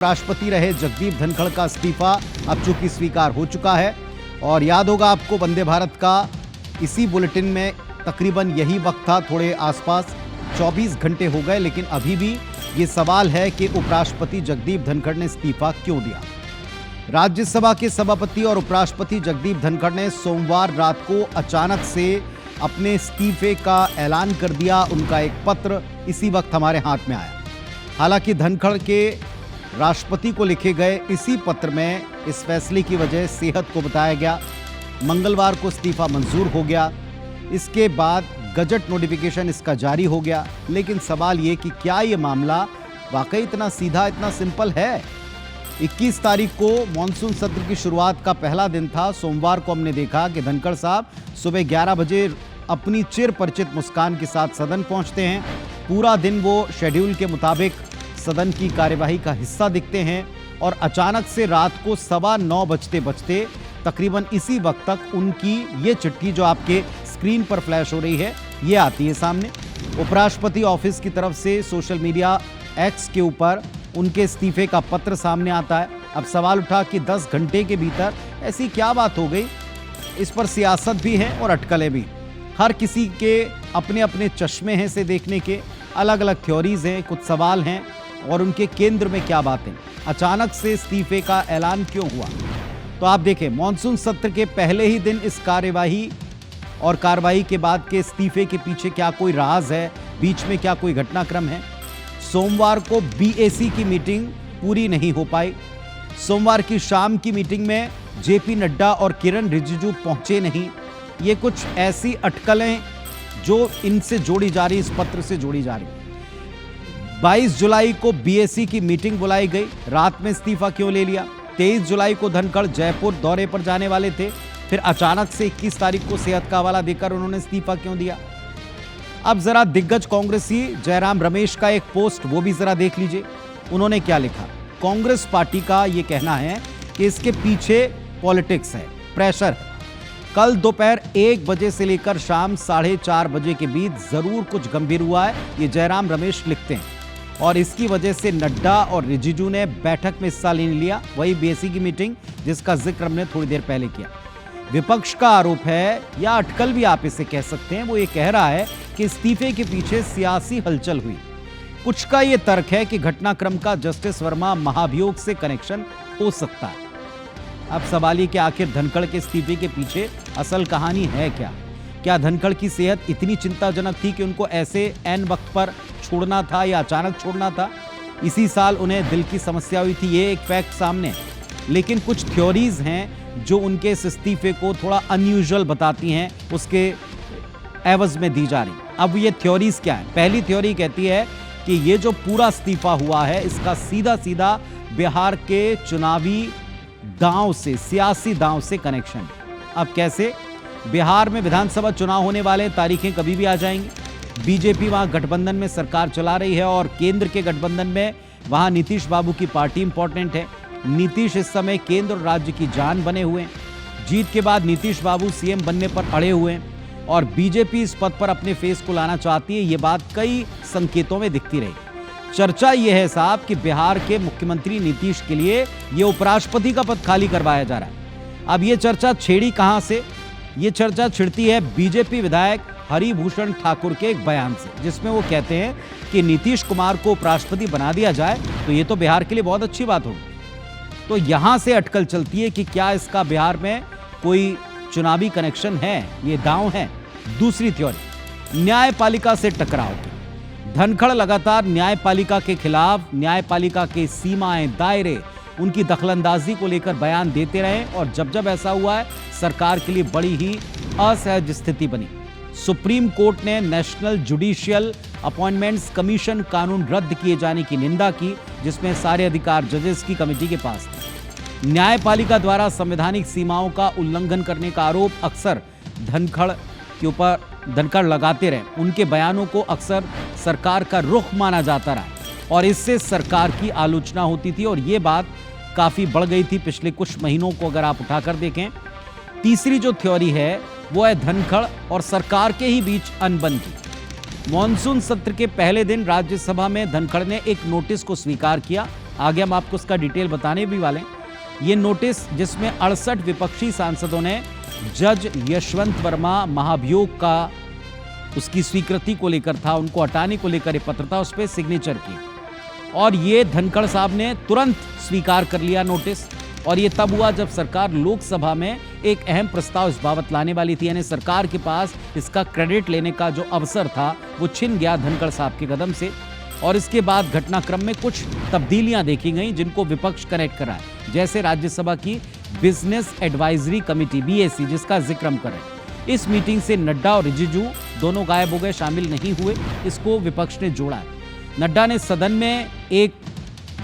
राष्ट्रपति रहे जगदीप धनखड़ का इस्तीफा अब चूंकि स्वीकार हो चुका है। और याद होगा आपको, वंदे भारत का इसी बुलेटिन में तकरीबन यही वक्त था, थोड़े आसपास 24 घंटे हो गए, लेकिन अभी भी ये सवाल है कि उपराष्ट्रपति जगदीप धनखड़ ने इस्तीफा क्यों दिया। राज्यसभा के सभापति और उपराष्ट्रपति जगदीप धनखड़ ने सोमवार रात को अचानक से अपने इस्तीफे का ऐलान कर दिया। उनका एक पत्र इसी वक्त हमारे हाथ में आया। हालांकि धनखड़ के राष्ट्रपति को लिखे गए इसी पत्र में इस फैसले की वजह सेहत को बताया गया। मंगलवार को इस्तीफा मंजूर हो गया। इसके बाद गजट नोटिफिकेशन इसका जारी हो गया। लेकिन सवाल ये कि क्या ये मामला वाकई इतना सीधा, इतना सिंपल है। 21 तारीख को मॉनसून सत्र की शुरुआत का पहला दिन था। सोमवार को हमने देखा कि धनखड़ साहब सुबह 11 बजे अपनी चिर परिचित मुस्कान के साथ सदन पहुंचते हैं। पूरा दिन वो शेड्यूल के मुताबिक सदन की कार्यवाही का हिस्सा दिखते हैं और अचानक से रात को 9:15 बजते तकरीबन इसी वक्त तक उनकी ये चिट्ठी जो आपके स्क्रीन पर फ्लैश हो रही है, ये आती है सामने। उपराष्ट्रपति ऑफिस की तरफ से सोशल मीडिया एक्स के ऊपर उनके इस्तीफे का पत्र सामने आता है। अब सवाल उठा कि 10 घंटे के भीतर ऐसी क्या बात हो गई। इस पर सियासत भी है और अटकलें भी। हर किसी के अपने अपने चश्मे हैं इसे देखने के, अलग अलग थ्योरीज हैं, कुछ सवाल हैं और उनके केंद्र में क्या बातें। अचानक से इस्तीफे का ऐलान क्यों हुआ, तो आप देखें, मॉनसून सत्र के पहले ही दिन इस कार्यवाही और कार्रवाई के बाद के इस्तीफे के पीछे क्या कोई राज है, बीच में क्या कोई घटनाक्रम है। सोमवार को बीएसी की मीटिंग पूरी नहीं हो पाई। सोमवार की शाम की मीटिंग में जेपी नड्डा और किरण रिजिजू पहुंचे नहीं। ये कुछ ऐसी अटकलें जो इनसे जोड़ी जा रही, इस पत्र से जोड़ी जा रही। 22 जुलाई को बीएसी की मीटिंग बुलाई गई। रात में इस्तीफा क्यों ले लिया। 23 जुलाई को धनखड़ जयपुर दौरे पर जाने वाले थे, फिर अचानक से 21 तारीख को सेहत का हवाला देकर उन्होंने इस्तीफा क्यों दिया। अब जरा दिग्गज कांग्रेसी जयराम रमेश का एक पोस्ट वो भी जरा देख लीजिए। उन्होंने क्या लिखा। कांग्रेस पार्टी का ये कहना है कि इसके पीछे पॉलिटिक्स है, प्रेशर है। कल दोपहर 1 बजे से लेकर शाम 4:30 बजे के बीच जरूर कुछ गंभीर हुआ है, ये जयराम रमेश लिखते हैं। और इसकी वजह से नड्डा और रिजिजू ने बैठक में हिस्सा नहीं लिया, वही बीएसी की मीटिंग जिसका जिक्र हमने थोड़ी देर पहले किया। विपक्ष का आरोप है, या अटकल भी आप इसे कह सकते हैं, वो ये कह रहा है कि इस्तीफे के पीछे सियासी हलचल हुई। कुछ का ये तर्क है कि घटनाक्रम का जस्टिस वर्मा महाभियोग से कनेक्शन हो सकता है। अब सवाल ये कि आखिर धनखड़ के इस्तीफे के पीछे असल कहानी है क्या। क्या धनखड़ की सेहत इतनी चिंताजनक थी कि उनको ऐसे ऐन वक्त पर छोड़ना था या अचानक छोड़ना था। इसी साल उन्हें दिल की समस्या हुई थी, ये एक फैक्ट सामने। लेकिन कुछ थ्योरीज हैं जो उनके इस इस्तीफे को थोड़ा अनयूजुअल बताती हैं, उसके एवज में दी जा रही। अब ये थ्योरीज क्या है। पहली थ्योरी कहती है कि ये जो पूरा इस्तीफा हुआ है, इसका सीधा सीधा बिहार के चुनावी दांव से, सियासी दांव से कनेक्शन। अब कैसे। बिहार में विधानसभा चुनाव होने वाले, तारीखें कभी भी आ जाएंगी। बीजेपी वहां गठबंधन में सरकार चला रही है और केंद्र के गठबंधन में वहां नीतीश बाबू की पार्टी इंपॉर्टेंट है। नीतीश इस समय केंद्र और राज्य की जान बने हुए हैं। जीत के बाद नीतीश बाबू सीएम बनने पर अड़े हुए हैं और बीजेपी इस पद पर अपने फेस को लाना चाहती है। ये बात कई संकेतों में दिखती रही। चर्चा यह है साहब कि बिहार के मुख्यमंत्री नीतीश के लिए यह उपराष्ट्रपति का पद खाली करवाया जा रहा है। अब यह चर्चा छेड़ी कहां से। ये चर्चा छिड़ती है बीजेपी विधायक हरिभूषण ठाकुर के एक बयान से, जिसमें वो कहते हैं कि नीतीश कुमार को उपराष्ट्रपति बना दिया जाए तो ये तो बिहार के लिए बहुत अच्छी बात होगी। तो यहां से अटकल चलती है कि क्या इसका बिहार में कोई चुनावी कनेक्शन है, ये दांव है। दूसरी थ्योरी, न्यायपालिका से टकराव की। धनखड़ लगातार न्यायपालिका के खिलाफ, न्यायपालिका के सीमाएं, दायरे, उनकी दखलंदाजी को लेकर बयान देते रहे और जब जब ऐसा हुआ है, सरकार के लिए बड़ी ही असहज स्थिति बनी। सुप्रीम कोर्ट ने नेशनल जुडिशियल अपॉइंटमेंट्स कमीशन कानून रद्द किए जाने की निंदा की, जिसमें सारे अधिकार जजेस की कमेटी के पास थे। न्यायपालिका द्वारा संवैधानिक सीमाओं का उल्लंघन करने का आरोप अक्सर धनखड़ लगाते रहे। उनके बयानों को अक्सर सरकार का रुख माना जाता रहा और इससे सरकार की आलोचना होती थी और ये बात काफी बढ़ गई थी पिछले कुछ महीनों को अगर आप उठाकर देखें। तीसरी जो थ्योरी है वो है धनखड़ और सरकार के ही बीच अनबन की। मॉनसून सत्र के पहले दिन राज्यसभा में धनखड़ ने एक नोटिस को स्वीकार किया। आगे हम आपको उसका डिटेल बताने भी वाले हैं। ये नोटिस जिसमें 68 विपक्षी सांसदों ने जज यशवंत वर्मा महाभियोग का उसकी स्वीकृति को लेकर था, उनको हटाने को लेकर ये पत्र था, उस पर सिग्नेचर की और ये धनखड़ साहब ने तुरंत स्वीकार कर लिया नोटिस। और ये तब हुआ जब सरकार लोकसभा में एक अहम प्रस्ताव इस बाबत लाने वाली थी, यानी सरकार के पास इसका क्रेडिट लेने का जो अवसर था वो छिन गया धनखड़ साहब के कदम से। और इसके बाद घटनाक्रम में कुछ तब्दीलियां देखी गई जिनको विपक्ष करेक्ट करा है, जैसे राज्यसभा की बिजनेस एडवाइजरी कमेटी BAC जिसका जिक्र हम करें। इस मीटिंग से नड्डा और रिजिजू दोनों गायब हो गए, शामिल नहीं हुए, इसको विपक्ष ने जोड़ा है। नड्डा ने सदन में एक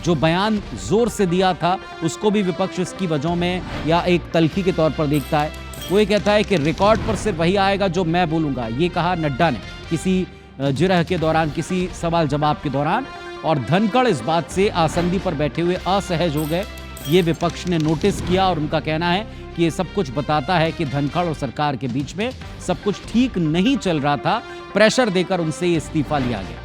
जो बयान जोर से दिया था उसको भी विपक्ष इसकी वजहों में या एक तलखी के तौर पर देखता है। वो ये कहता है कि रिकॉर्ड पर सिर्फ वही आएगा जो मैं बोलूंगा, ये कहा नड्डा ने किसी जिरह के दौरान, किसी सवाल जवाब के दौरान। और धनखड़ इस बात से आसंदी पर बैठे हुए असहज हो गए। ये विपक्ष ने नोटिस किया और उनका कहना है कि ये सब कुछ बताता है कि धनखड़ और सरकार के बीच में सब कुछ ठीक नहीं चल रहा था, प्रेशर देकर उनसे ये इस्तीफा लिया गया।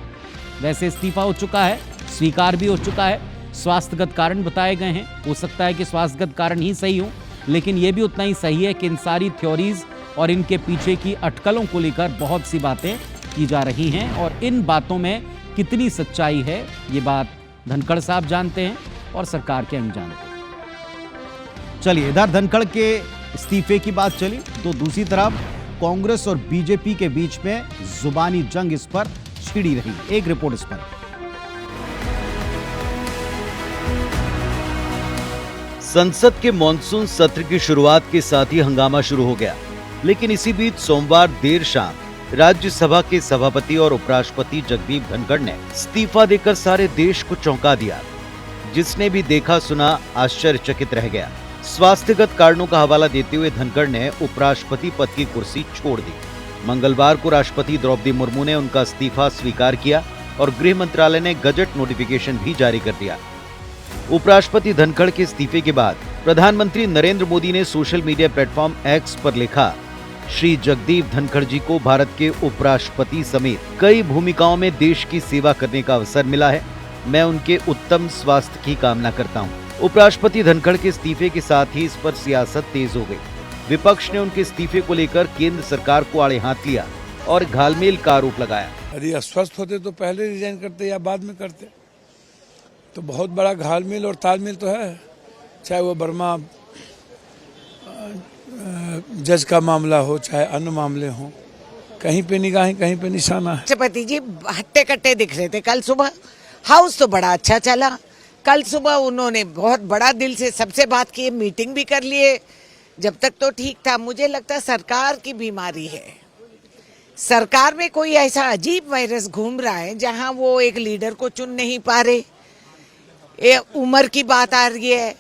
वैसे इस्तीफा हो चुका है, स्वीकार भी हो चुका है, स्वास्थ्यगत कारण बताए गए हैं। हो सकता है कि स्वास्थ्यगत कारण ही सही हो, लेकिन यह भी उतना ही सही है कि इन सारी थ्योरीज और इनके पीछे की अटकलों को लेकर बहुत सी बातें की जा रही हैं और इन बातों में कितनी सच्चाई है ये बात धनखड़ साहब जानते हैं और सरकार के अंग जानते हैं। चलिए, इधर धनखड़ के इस्तीफे की बात चली तो दूसरी तरफ कांग्रेस और बीजेपी के बीच में जुबानी जंग इस पर छिड़ी रही। एक रिपोर्ट इस पर। संसद के मॉनसून सत्र की शुरुआत के साथ ही हंगामा शुरू हो गया, लेकिन इसी बीच सोमवार देर शाम राज्यसभा के सभापति और उपराष्ट्रपति जगदीप धनखड़ ने इस्तीफा देकर सारे देश को चौंका दिया। जिसने भी देखा सुना आश्चर्यचकित रह गया। स्वास्थ्यगत कारणों का हवाला देते हुए धनखड़ ने उपराष्ट्रपति पद की कुर्सी छोड़ दी। मंगलवार को राष्ट्रपति द्रौपदी मुर्मू ने उनका इस्तीफा स्वीकार किया और गृह मंत्रालय ने गजट नोटिफिकेशन भी जारी कर दिया। उपराष्ट्रपति धनखड़ के इस्तीफे के बाद प्रधानमंत्री नरेंद्र मोदी ने सोशल मीडिया प्लेटफॉर्म X पर लिखा, श्री जगदीप धनखड़ जी को भारत के उपराष्ट्रपति समेत कई भूमिकाओं में देश की सेवा करने का अवसर मिला है। मैं उनके उत्तम स्वास्थ्य की कामना करता हूं। उपराष्ट्रपति धनखड़ के इस्तीफे के साथ ही इस पर सियासत तेज हो गई। विपक्ष ने उनके इस्तीफे को लेकर केंद्र सरकार को आड़े हाथ लिया और घालमेल का आरोप लगाया। यदि अस्वस्थ होते तो पहले रिजाइन करते या बाद में करते, तो बहुत बड़ा घालमेल और तालमेल तो है। चाहे वो वर्मा जज का मामला हो, चाहे अन्य मामले हो, कहीं पे निगाहें कहीं पे निशाना है। राष्ट्रपति जी हट्टे कट्टे दिख रहे थे कल सुबह। हाउस तो बड़ा अच्छा चला। कल सुबह उन्होंने बहुत बड़ा दिल से सबसे बात की, मीटिंग भी कर लिए। जब तक तो ठीक था। मुझे लगता है सरकार की बीमारी है। सरकार में कोई ऐसा अजीब वायरस घूम रहा है जहां वो एक लीडर को चुन नहीं पा रहे। उम्र की बात आ रही है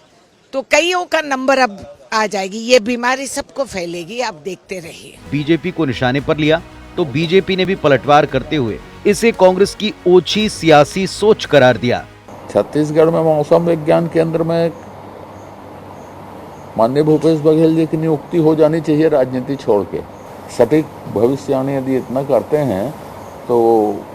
तो कईयों का नंबर अब आ जाएगी। ये बीमारी सबको फैलेगी, आप देखते रहिए। बीजेपी को निशाने पर लिया तो बीजेपी ने भी पलटवार करते हुए इसे कांग्रेस की ओछी सियासी सोच करार दिया। छत्तीसगढ़ में मौसम विज्ञान केंद्र में माननीय भूपेश बघेल जी की नियुक्ति हो जानी चाहिए, राजनीति छोड़ के। सटीक भविष्यवाणी यदि इतना करते हैं तो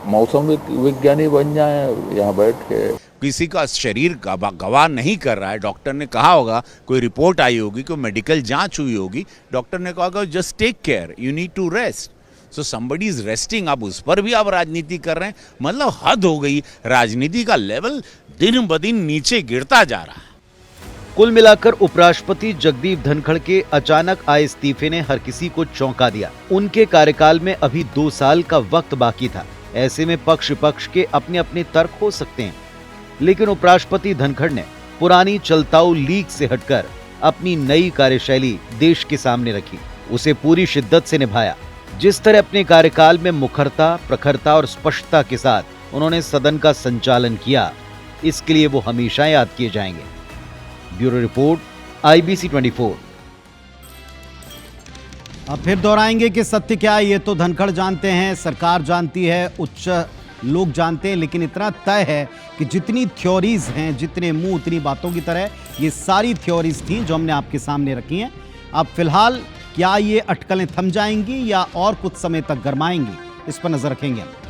मौसम विज्ञानी बन जाए यहाँ बैठ के। किसी का शरीर गवाह नहीं कर रहा है। डॉक्टर ने कहा होगा, कोई रिपोर्ट आई होगी, कोई मेडिकल जांच हुई होगी, डॉक्टर ने कहा होगा just take care, you need to rest, so somebody is resting. अब उस पर भी आप राजनीति कर रहे हैं, मतलब हद हो गई। राजनीति का लेवल दिन ब दिन नीचे गिरता जा रहा है। कुल मिलाकर उपराष्ट्रपति जगदीप धनखड़ के अचानक आए इस्तीफे ने हर किसी को चौंका दिया। उनके कार्यकाल में अभी 2 साल का वक्त बाकी था। ऐसे में पक्ष विपक्ष के अपने अपने तर्क हो सकते हैं, लेकिन उपराष्ट्रपति धनखड़ ने पुरानी चलताऊ लीग से हटकर अपनी नई कार्यशैली देश के सामने रखी, उसे पूरी शिद्दत से निभाया। जिस तरह अपने कार्यकाल में मुखरता, प्रखरता और स्पष्टता के साथ उन्होंने सदन का संचालन किया, इसके लिए वो हमेशा याद किए जाएंगे। Bureau report, IBC 24। अब फिर दोहराएंगे कि सत्य क्या है, ये तो धनखड़ जानते हैं, सरकार जानती है, उच्च लोग जानते हैं, लेकिन इतना तय है कि जितनी थ्योरीज हैं, जितने मुंह उतनी बातों की तरह ये सारी थ्योरीज थी जो हमने आपके सामने रखी हैं। अब फिलहाल क्या ये अटकलें थम जाएंगी या और कुछ समय तक गरमाएंगी, इस पर नजर रखेंगे हम।